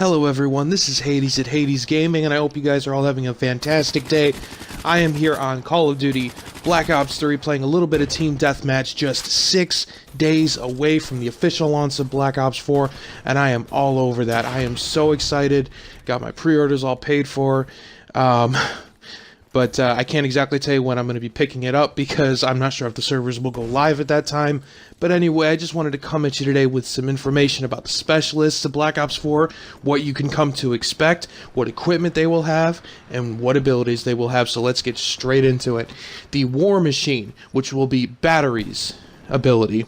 Hello everyone, this is Hades at Hades Gaming, and I hope you guys are all having a fantastic day. I am here on Call of Duty Black Ops 3 playing a little bit of Team Deathmatch, just 6 days away from the official launch of Black Ops 4, and I am all over that. I am so excited, got my pre-orders all paid for, but I can't exactly tell you when I'm going to be picking it up because I'm not sure if the servers will go live at that time. But anyway, I just wanted to come at you today with some information about the specialists of Black Ops 4, what you can come to expect, what equipment they will have, and what abilities they will have. So let's get straight into it. The War Machine, which will be Battery's ability,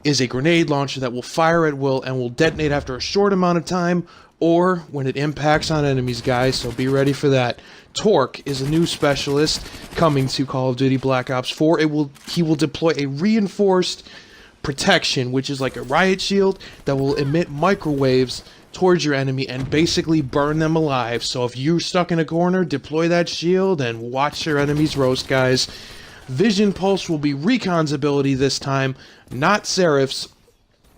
is a grenade launcher that will fire at will and will detonate after a short amount of time or when it impacts on enemies, guys, so be ready for that. Torque is a new specialist coming to Call of Duty Black Ops 4. He will deploy a reinforced protection, which is like a riot shield that will emit microwaves towards your enemy and basically burn them alive. So if you're stuck in a corner, deploy that shield and watch your enemies roast, guys. Vision Pulse will be Recon's ability this time, not Seraph's,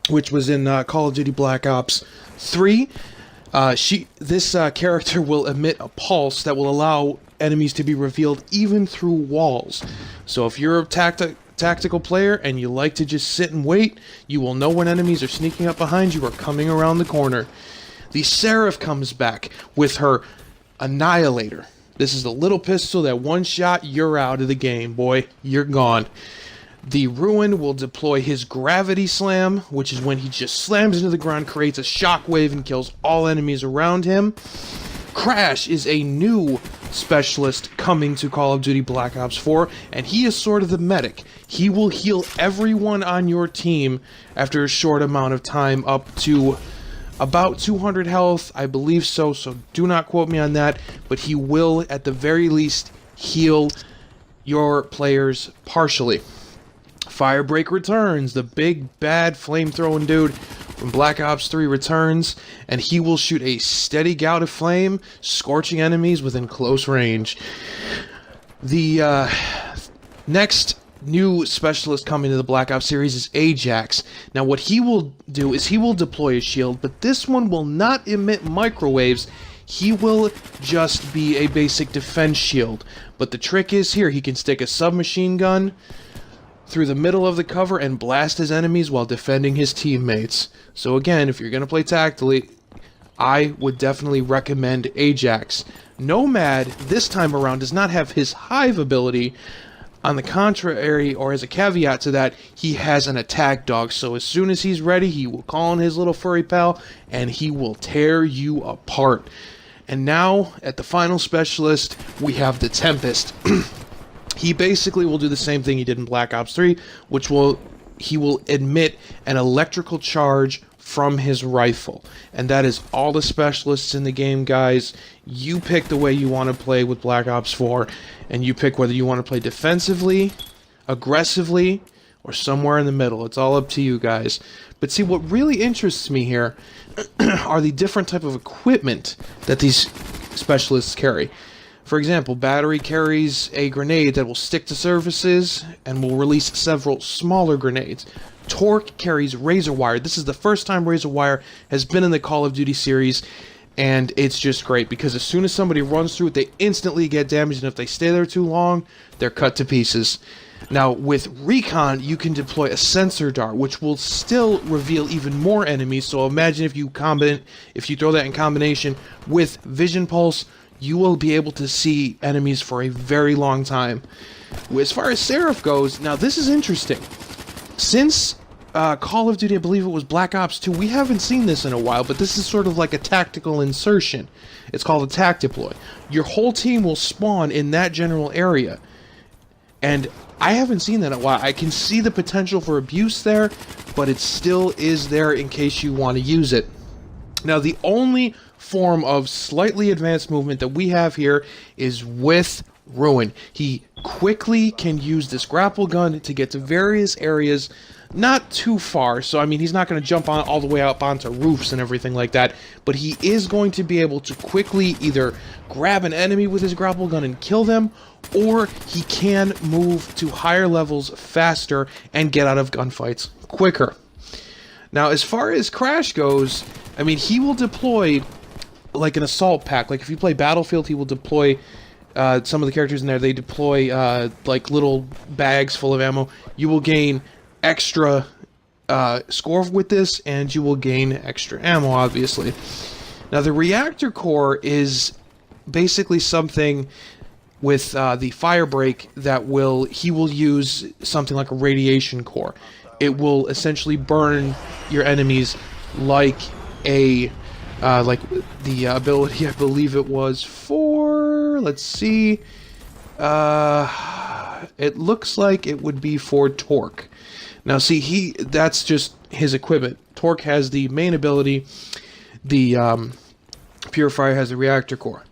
which was in Call of Duty Black Ops 3. This character will emit a pulse that will allow enemies to be revealed even through walls. So if you're a tactical player and you like to just sit and wait, you will know when enemies are sneaking up behind you or coming around the corner. The Seraph comes back with her Annihilator. This is the little pistol that one shot, you're out of the game, boy. You're gone. The Ruin will deploy his Gravity Slam, which is when he just slams into the ground, creates a shockwave, and kills all enemies around him. Crash is a new specialist coming to Call of Duty Black Ops 4, and he is sort of the medic. He will heal everyone on your team after a short amount of time, up to about 200 health, I believe so do not quote me on that, but he will, at the very least, heal your players partially. Firebreak returns, the big bad flame-throwing dude from Black Ops 3 returns, and he will shoot a steady gout of flame, scorching enemies within close range. The next new specialist coming to the Black Ops series is Ajax. Now what he will do is he will deploy a shield, but this one will not emit microwaves. He will just be a basic defense shield. But the trick is here, he can stick a submachine gun through the middle of the cover and blast his enemies while defending his teammates. So again, if you're going to play tactically, I would definitely recommend Ajax. Nomad, this time around, does not have his Hive ability. On the contrary, or as a caveat to that, he has an attack dog. So as soon as he's ready, he will call on his little furry pal, and he will tear you apart. And now, at the final specialist, we have the Tempest. He basically will do the same thing he did in Black Ops 3, which he will emit an electrical charge from his rifle. And that is all the specialists in the game, guys. You pick the way you want to play with Black Ops 4, and you pick whether you want to play defensively, aggressively, or somewhere in the middle. It's all up to you guys. But see, what really interests me here are the different type of equipment that these specialists carry. For example, Battery carries a grenade that will stick to surfaces and will release several smaller grenades. Torque carries Razor Wire. This is the first time Razor Wire has been in the Call of Duty series, and it's just great because as soon as somebody runs through it, they instantly get damaged, and if they stay there too long, they're cut to pieces. Now, with Recon, you can deploy a sensor dart, which will still reveal even more enemies. So imagine if you throw that in combination with Vision Pulse, you will be able to see enemies for a very long time. As far as Seraph goes, now this is interesting. Since Call of Duty, I believe it was Black Ops 2, we haven't seen this in a while, but this is sort of like a tactical insertion. It's called a tac deploy. Your whole team will spawn in that general area. And I haven't seen that in a while. I can see the potential for abuse there, but it still is there in case you want to use it. Now, the only form of slightly advanced movement that we have here is with Ruin. He quickly can use this grapple gun to get to various areas, not too far, so I mean he's not going to jump on all the way up onto roofs and everything like that, but he is going to be able to quickly either grab an enemy with his grapple gun and kill them, or he can move to higher levels faster and get out of gunfights quicker. Now, as far as Crash goes, I mean, he will deploy like an assault pack. Like if you play Battlefield, he will deploy some of the characters in there. They deploy like little bags full of ammo. You will gain extra score with this, and you will gain extra ammo, obviously. Now the reactor core is basically something with the fire break that he will use something like a radiation core. It will essentially burn your enemies like a like the ability, I believe it was for, let's see, it looks like it would be for Torque. Now see, that's just his equipment. Torque has the main ability, the Purifier has the reactor core.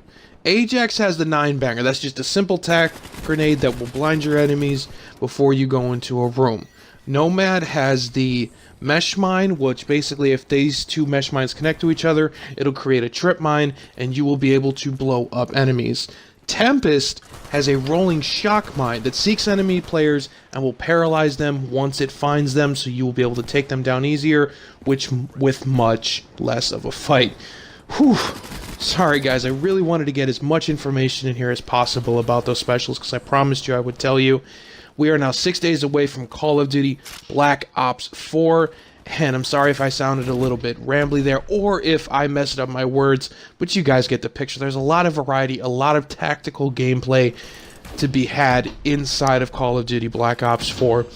Ajax has the 9-banger. That's just a simple tac grenade that will blind your enemies before you go into a room. Nomad has the mesh mine, which basically if these two mesh mines connect to each other, it'll create a trip mine and you will be able to blow up enemies. Tempest has a rolling shock mine that seeks enemy players and will paralyze them once it finds them, so you will be able to take them down easier, which with much less of a fight. Whew. Sorry guys, I really wanted to get as much information in here as possible about those specials because I promised you I would tell you. We are now 6 days away from Call of Duty Black Ops 4, and I'm sorry if I sounded a little bit rambly there or if I messed up my words, but you guys get the picture. There's a lot of variety, a lot of tactical gameplay to be had inside of Call of Duty Black Ops 4.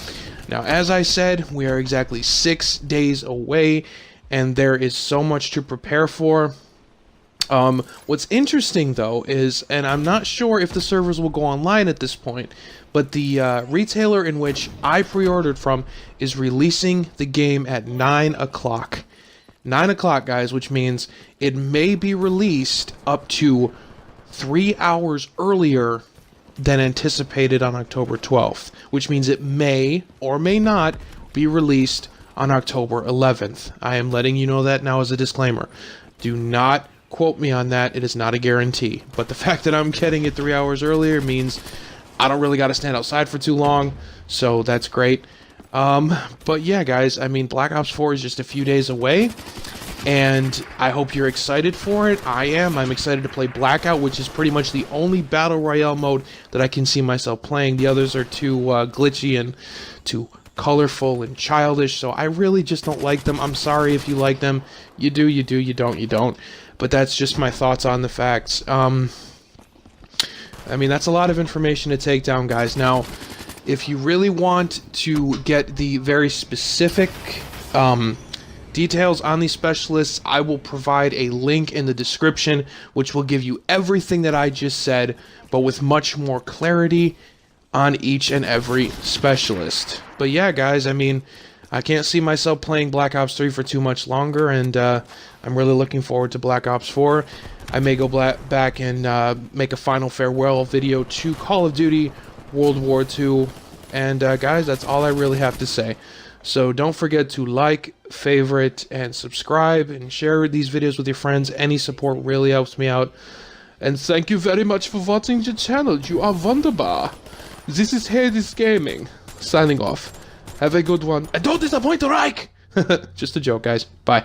Now, as I said, we are exactly 6 days away, and there is so much to prepare for. What's interesting though is, and I'm not sure if the servers will go online at this point, but the retailer in which I pre-ordered from is releasing the game at 9 o'clock. 9 o'clock, guys, which means it may be released up to 3 hours earlier than anticipated on October 12th, which means it may or may not be released on October 11th. I am letting you know that now as a disclaimer. Do not quote me on that. It is not a guarantee. But the fact that I'm getting it 3 hours earlier means I don't really got to stand outside for too long, so that's great. But yeah, guys, I mean, Black Ops 4 is just a few days away, and I hope you're excited for it. I am. I'm excited to play Blackout, which is pretty much the only Battle Royale mode that I can see myself playing. The others are too glitchy and too colorful and childish, so I really just don't like them. I'm sorry if you like them. You do, you do, you don't, you don't. But that's just my thoughts on the facts. I mean, that's a lot of information to take down, guys. Now, if you really want to get the very specific details on these specialists, I will provide a link in the description, which will give you everything that I just said, but with much more clarity on each and every specialist. But yeah, guys, I mean, I can't see myself playing Black Ops 3 for too much longer, and I'm really looking forward to Black Ops 4. I may go back and make a final farewell video to Call of Duty World War II. And guys, that's all I really have to say. So don't forget to like, favorite, and subscribe, and share these videos with your friends. Any support really helps me out. And thank you very much for watching the channel. You are wunderbar. This is Hades Gaming, signing off. Have a good one. And don't disappoint the Reich! Just a joke, guys. Bye.